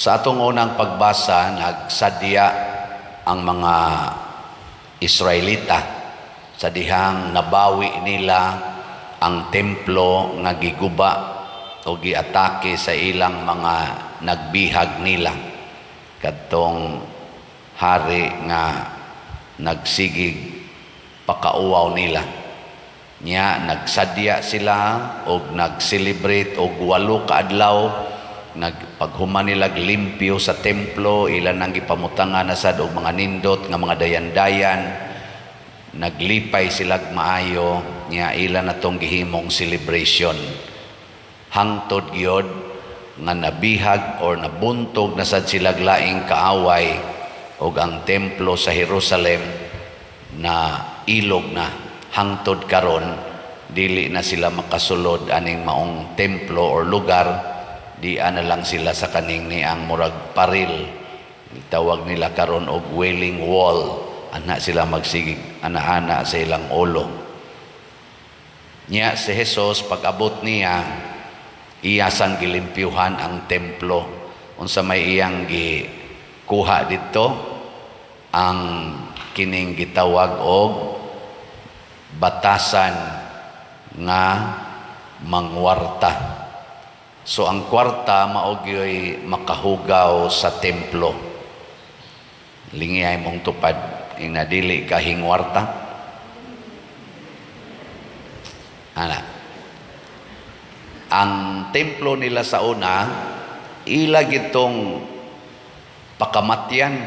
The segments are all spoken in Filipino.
Sa atong unang pagbasa, nagsadya ang mga Israelita sa dihang nabawi nila ang templo nga giguba o giatake sa ilang mga nagbihag nila. Kadtong hari nga nagsigig pakauaw nila. Nya nagsadya sila og nag-celebrate og 8 ka adlaw. Paghuman nila limpyo sa templo, ilan ang gipamutangan na sad og mga nindot nga mga dayan-dayan. Naglipay sila maayo, nya ilan atong gihimong celebration. Hangtod gyud nga nabihag or nabuntog na sad sila laing kaaway og ang templo sa Jerusalem na ilog na hangtod karon dili na sila makasulod aning maong templo or lugar. Di na lang sila sa kaning ni ang murag paril, tawag nila karon og wailing wall. Ana sila magsigig ana-ana sa ilang ulo. Nya si Jesus pag-abot niya, iya sang gilimpyuhan ang templo. Unsa may iyang gikuha dito, ang kining gitawag og batasan nga mangwarta. So ang kwarta mao gyoy makahugaw sa templo. Lingiyay mong tupad ing nadili ka hingwarta. Ana. Ang templo nila sa una, ila gitong pakamatyan.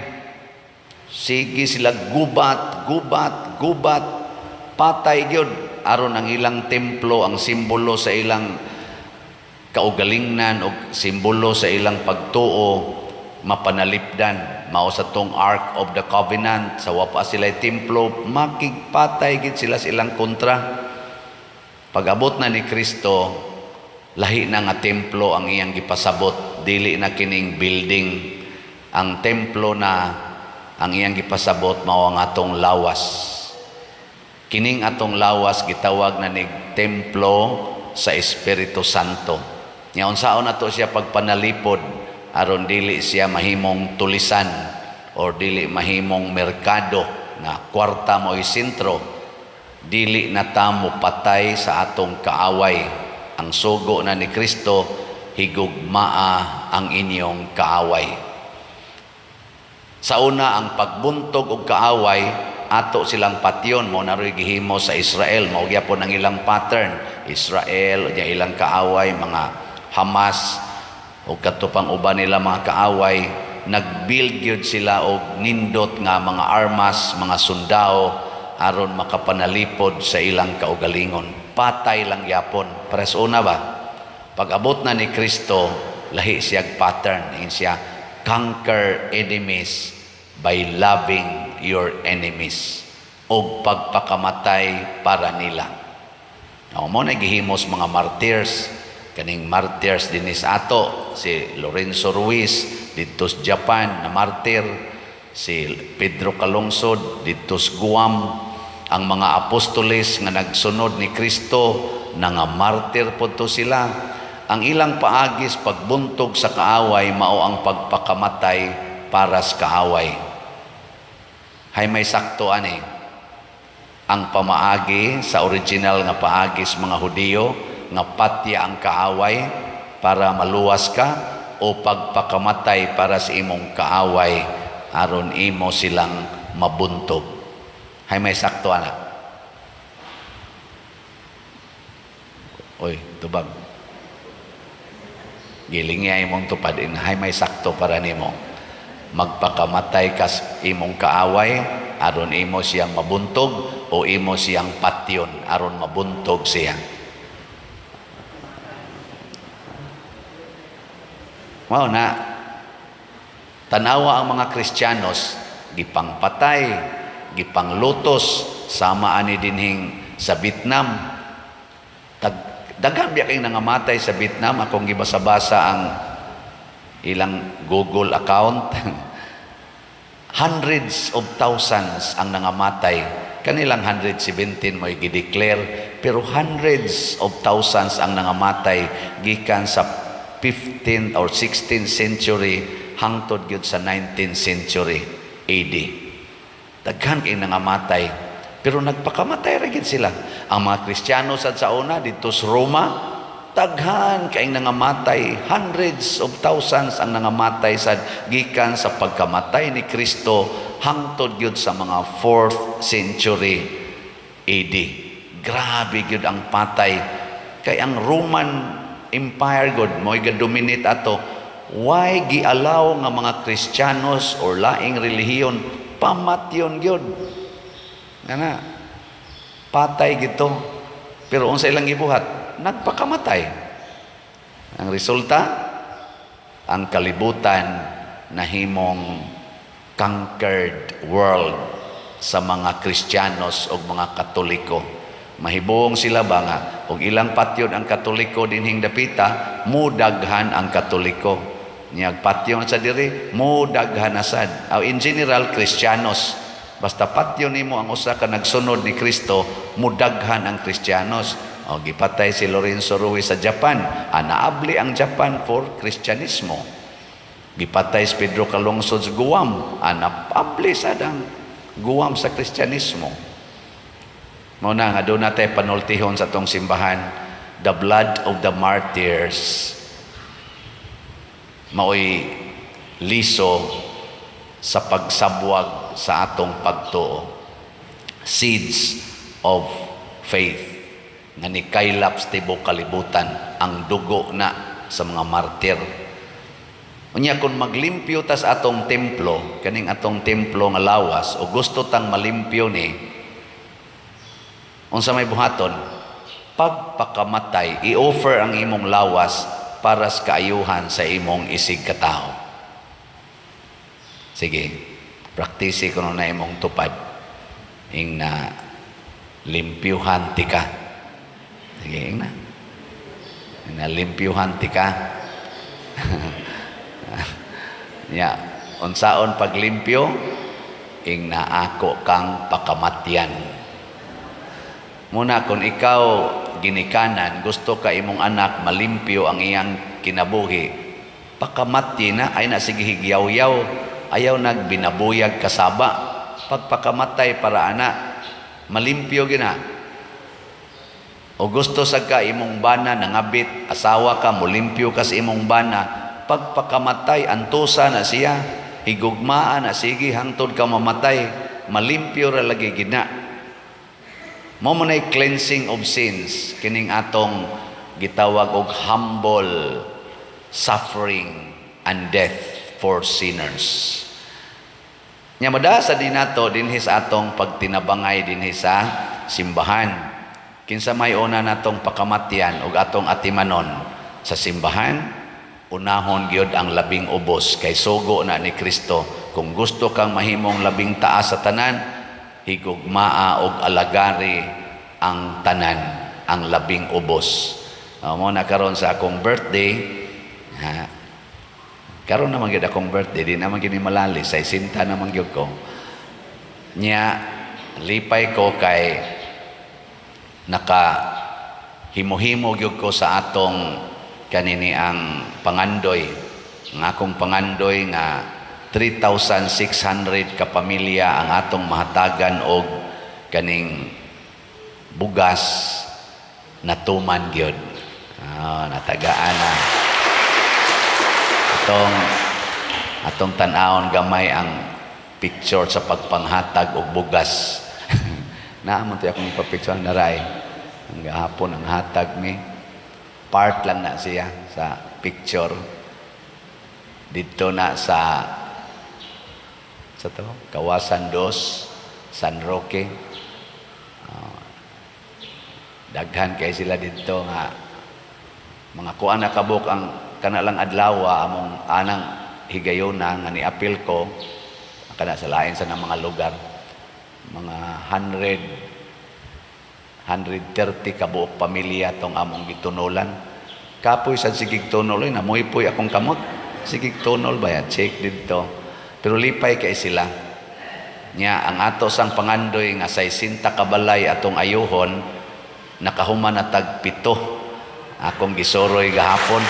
Sige sila gubat, patay gyud aron ang ilang templo ang simbolo sa ilang kaugalingnan o simbolo sa ilang pagtuo mapanalipdan. Mao sa tong Ark of the Covenant, sa wapa sila templo, makigpatay gid sila sa ilang kontra. Pag-abot na ni Kristo, lahi na nga templo ang iyang gipasabot, dili na kining building. Ang templo na ang iyang gipasabot mao ang atong lawas. Kining atong lawas gitawag na nig templo sa Espiritu Santo. Nya unsaon nato siya pagpanalipod aron dili siya mahimong tulisan or dili mahimong merkado na kwarta mo'y sentro. Dili na ta mo patay sa atong kaaway. Ang sugo na ni Kristo, higugmaa ang inyong kaaway. Sa una, ang pagbuntog og kaaway, ato silang patyon mo naroy gihimo sa Israel. Mao gyapon ang ilang pattern. Israel, nya ilang kaaway, mga Hamas o katupang uban nila mga kaaway, nagbuild gyud sila og nindot nga mga armas, mga sundao aron makapanalipod sa ilang kaugalingon. Patay lang yapon. Pares una ba? Pag-abot na ni Kristo, lahi siyag pattern. Siya conquer enemies by loving your enemies. O pagpakamatay para nila. Mo na gihimos mga martyrs. Kaning martyrs dinis ato, si Lorenzo Ruiz dito sa Japan na martyr, si Pedro Calungsod dito sa Guam, ang mga apostoles nga nagsunod ni Kristo na nga martyr po to sila. Ang ilang paagis pagbuntog sa kaaway mao ang pagpakamatay para sa kaaway. Hay may sakto ani. Ang pamaagi sa original nga paagis mga Hudiyo nga patya ang kaaway para maluwas ka o pagpakamatay para sa imong kaaway aron imo silang mabuntog. Hay may sakto ana. Oy, tubag. Gilingya imong tupadin. Hay may sakto para nimo. Magpakamatay ka imong kaaway aron imo siyang mabuntog o imo siyang patyon aron mabuntog siya. Mao na tanawa ang mga Kristiyanos gipangpatay, gipanglutos sama ani dinhing sa Vietnam. Daghang biya kay nangamatay sa Vietnam. Akong gibasa-basa ang ilang Google account. Hundreds of thousands ang nangamatay. Kanilang 117 mo'y gideclare, pero hundreds of thousands ang nangamatay gikan sa 15th or 16th century hangtod gyud sa 19th century AD. Daghan kay nangamatay, pero nagpakamatay ra gyud sila. Ang mga Kristiyano sad sa una dito sa Roma, daghan kay nangamatay, hundreds of thousands ang nangamatay sad gikan sa pagkamatay ni Kristo hangtod gyud sa mga 4th century AD. Grabe gyud ang patay, kay ang Roman Empire god mo'y ga-dominate ato. Why gialaw nga mga Kristiyanos or laing relihiyon pamatyon gyud? Ngana patay gito. Pero unsa ilang gibuhat? Nagpakamatay. Ang resulta, ang kalibutan nahimong conquered world sa mga Kristiyanos o mga Katoliko. Mahibong sila ba nga og ilang patyon ang Katoliko dinhing dapita, mudaghan ang Katoliko. Niyag patyon sa diri, mudaghan na sad. In general, Kristiyanos. Basta patyon nimo ang usa ka nagsunod ni Kristo, mudaghan ang Kristiyanos. O gipatay si Lorenzo Ruiz sa Japan. Naabli ang Japan for Kristyanismo. Gipatay si Pedro Calungsod sa Guam. Naabli sad ang Guam sa Kristyanismo. Muna nga doon natin panultihon sa tong simbahan, the blood of the martyrs maoy liso sa pagsabwag sa atong pagtuo. Seeds of faith nga nikaylap sa tibok kalibutan ang dugo na sa mga martir. Unya kung maglimpyo ta sa atong templo, kaning atong templo nga lawas, o gusto tang malimpyo ni, unsa may buhaton, pagpakamatay, i-offer ang imong lawas para sa kaayuhan sa imong isig katao. Sige, praktisi ko na imong tupad. Ing na limpyuhan ti ka. Sige, ing na limpyuhan ti ka. Ya, unsaon paglimpyo, ing na ako kang pakamatyan. Muna kung ikaw ginikanan, gusto ka imong anak malimpyo ang iyang kinabuhi, pakamati na, ay na sige higyaw-yaw, ayaw nagbinabuyag kasaba, pagpakamatay para anak, malimpyo gina. O gusto sa ka imong bana, nangabit, asawa ka, mulimpyo ka sa imong bana, pagpakamatay, antusa na siya, higugmaan na sige, hangtod ka mamatay, malimpyo ra lagi gina. Mo manay cleansing of sins, kining atong gitawag og humble suffering and death for sinners. Nya madasa din nato dinhi sa atong pagtinabangay dinhi sa simbahan. Kinsa may una natong pakamatyan ug atong atimanon sa simbahan, unahon gyud ang labing ubos kay sugo na ni Kristo. Kung gusto kang mahimong labing taas sa tanan, higugmaa og alagari ang tanan, ang labing ubos. Mo na karon sa akong birthday, karon naman gyud akong birthday, di naman gini malali, sa isinta naman gyud ko. Nya lipay ko kay naka himo-himo gyud ko sa atong kanini ang pangandoy. Ang akong pangandoy nga 3,600 ka pamilya ang atong mahatagan og kaning bugas natuman gyud. Natagaan na. Atong tan-awon gamay ang picture sa pagpanghatag og bugas. Naamon tayo akong ipapicture na ray. Ang gahapon ang hatag mi. Part lang na siya sa picture. Dito na sa Kawasan 2, San Roque. Daghan kay sila dito nga mga kuan na kabuk ang kanalang adlaw among anang higayuna nga niapil ko kana sa lain sa mga lugar. Mga 130 kabuok pamilya tong among gitunulan. Kapoy sa sigig tunol namoy poy akong kamot. Sigig tunol ba yan? Check dito. Pero lipay kay sila. Nya ang ato sang pangandoy nga 60 kabalay atong ayuhon nakahuman na tag 7. Akong gisoroy gahapon.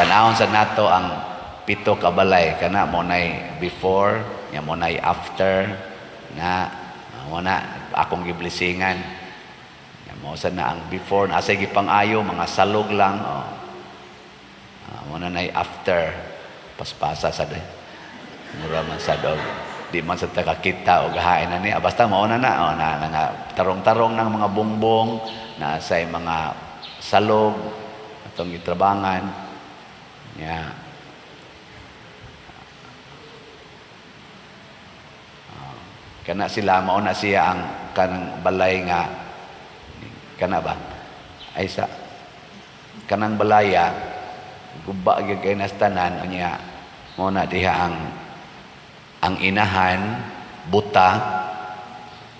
Tanawon sa nato ang pito ka balay kana mo nay before, nya mo nay after na mo na akong giblisingan. Nya mo sa na ang before na say gipang-ayo mga salog lang mo na nay after paspasa sa de. Mura man sa dog. Di man sa takakita o gahain na ni basta mao na tarong-tarong ng mga bongbong na say mga salog atong gitrabangan nya kana sila mao na siya ang kanang balay nga kana ba ay sa kanang balaya guba gyud kay nastanan unya mao na diha ang inahan, buta,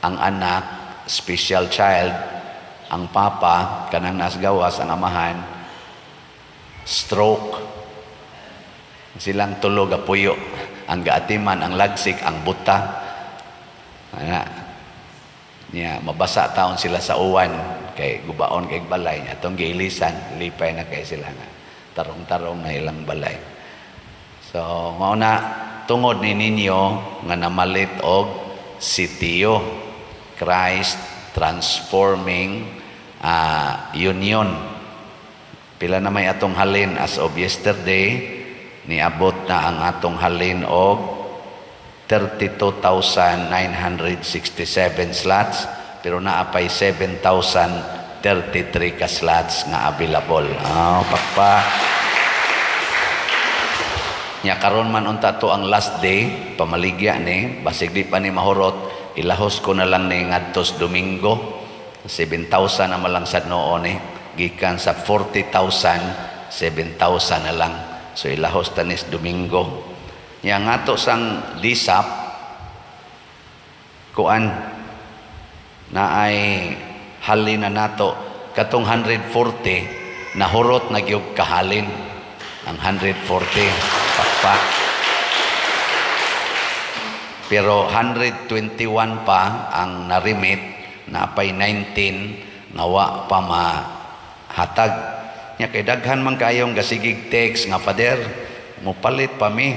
ang anak, special child, ang papa, kanang nasgawas, ang amahan, stroke, silang tulog apuyo, ang gaatiman, ang lagsik, ang buta. Mabasa taon sila sa uwan, kay gubaon, kay balay, atong giilisan, lipay na kay sila nga, tarong-tarong na ilang balay. So, mauna, tungod ni ninyo nga namalit og sitiyo, Christ Transforming Union. Pila na may atong halin as of yesterday, niabot na ang atong halin og 32,967 slots, pero naapay 7,033 ka slots nga available. Pakpa. Nya karon man unta to ang last day pamaligya ni basig di pa ni mahurot ilahos ko na lang ni ngadtos Domingo 7,000 na malang sad noon gikan sa 40,000 7,000 na lang so ilahos tanis Domingo nya ngato sang disap kuan na ay halin na nato katong 140 nahurot na gyud kahalin ang 140 pakpa. Pero 121 pa ang narimit na apay 19 nawa pa mahatag. Nya kay daghan man kayong gasigig text nga pader mopalit pa mi.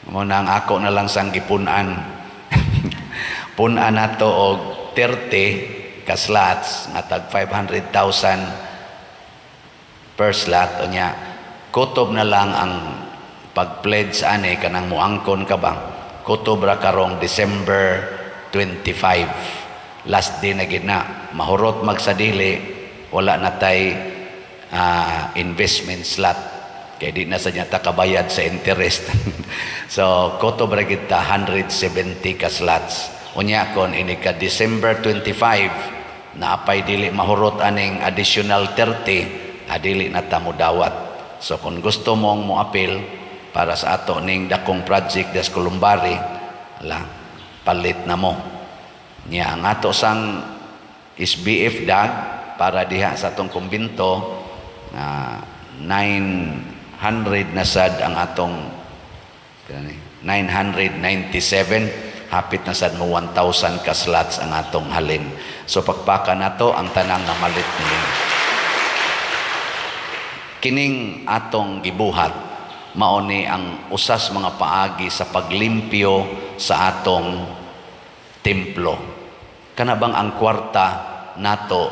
Mo nang ako na lang sang gipunan. Punan nato og 30 ka slots nga tag 500,000 per slot o nya kutob na lang ang pag-pledge ani kanang muangkon ka bang kutob ra karong December 25 last day na gid na mahurot magsadili wala na tay investment slot kay di na sa niya kabayad sa interest so kutob ra gid ta 170 ka slots unya kon ini ka December 25 na apay dili mahurot aning additional 30 adili na ta modawat. So kung gusto mong mo-appeal para sa ato ning dakong project des Columbari, palit na mo. Nya ang ato sang SBF DAG para diha sa atong kumbinto 900 na sad ang atong 997 hapit na sad mo 1,000 ka slots ang atong halin. So pagpaka nato ang tanang namalit ni kining atong gibuhat mao ni ang usas mga paagi sa paglimpyo sa atong templo. Kana bang ang kwarta nato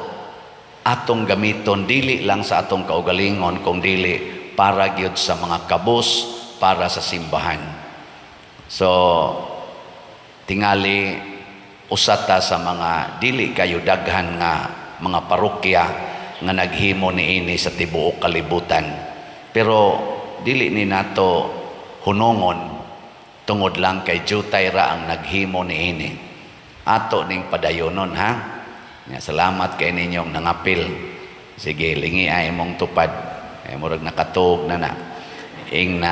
atong gamiton dili lang sa atong kaugalingon kung dili para gyud sa mga kabus para sa simbahan. So tingali usata sa mga dili kayo daghan nga mga parokya nga naghimo niini sa tibuok kalibutan pero dili ni nato hunongon tungod lang kay jutay ra ang naghimo niini ato ning padayonon ha nya salamat kay ninyong nangapil sige lingi ay imong tupad ay murag nakatuog na ing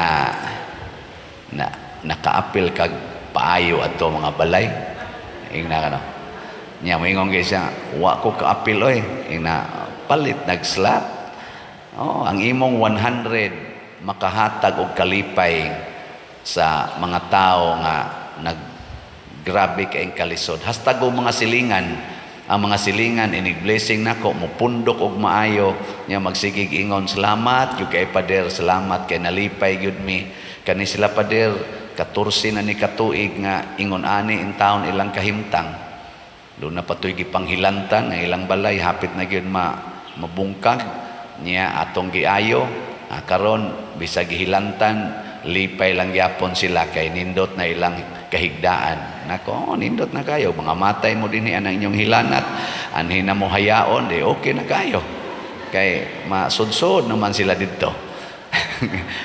nakaapil kag paayo ato mga balay ing na nya moingon gyud siya wa ko kaapil oy ing na palit nagslot. Ang imong 100 makahatag og kalipay sa mga tao nga naggrabe kay kalisod. Hastag og mga silingan ang mga silingan inig blessing nako mupundok og maayo nya magsigig ingon salamat gyud kay Pader, salamat kay nalipay gyud mi kani sila Pader 14 na ni katuig nga ingon ani in taon ilang kahimtang doon na patoy gipanghilantan nga ilang balay hapit na gyud mabungkag niya atong giayo karon bisag gihilantan lipay lang yapon sila kay nindot na ilang kahigdaan. Nako, nindot na kayo. Mga matay mo din ang inyong hilanat. Anhin na mo hayaon, okay na kayo. Kay masudsod naman sila dito.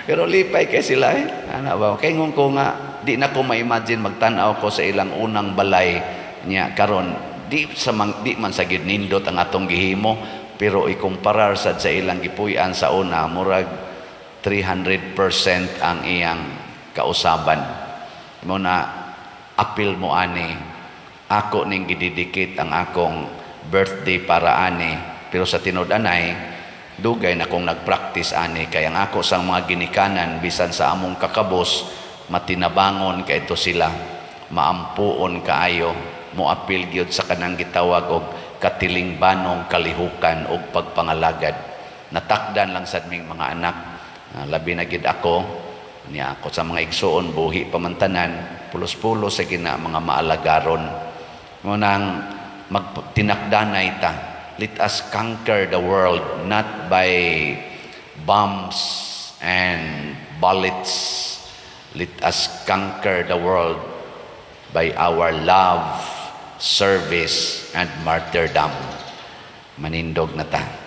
Pero lipay kay sila Ano ba? Kay ngon ko nga, di na ko ma-imagine magtanaw ko sa ilang unang balay niya karon di man sa gid nindot ang atong gihimo, pero ikumparar sad sa ilang gipuy-an sa una, murag 300% ang iyang kausaban. Mo na apil mo ani ako ning gididikit ang akong birthday para ani, pero sa tinud-anay dugay na kong nagpractice ani kay ang ako sang mga ginikanan bisan sa among kakabos matinabangon kay ito sila maampuon kaayo mo apil gyud sa kanang gitawag og katilingbanong kalihukan og pagpangalagad. Natakdan lang sad ming mga anak. Labi na gid ako niya ako sa mga igsuon buhi pamantanan pulos-pulos sa gina mga maalagaron mo nang magtinakdanay ta. Let us conquer the world not by bombs and bullets. Let us conquer the world by our love, service and martyrdom. Manindog na ta.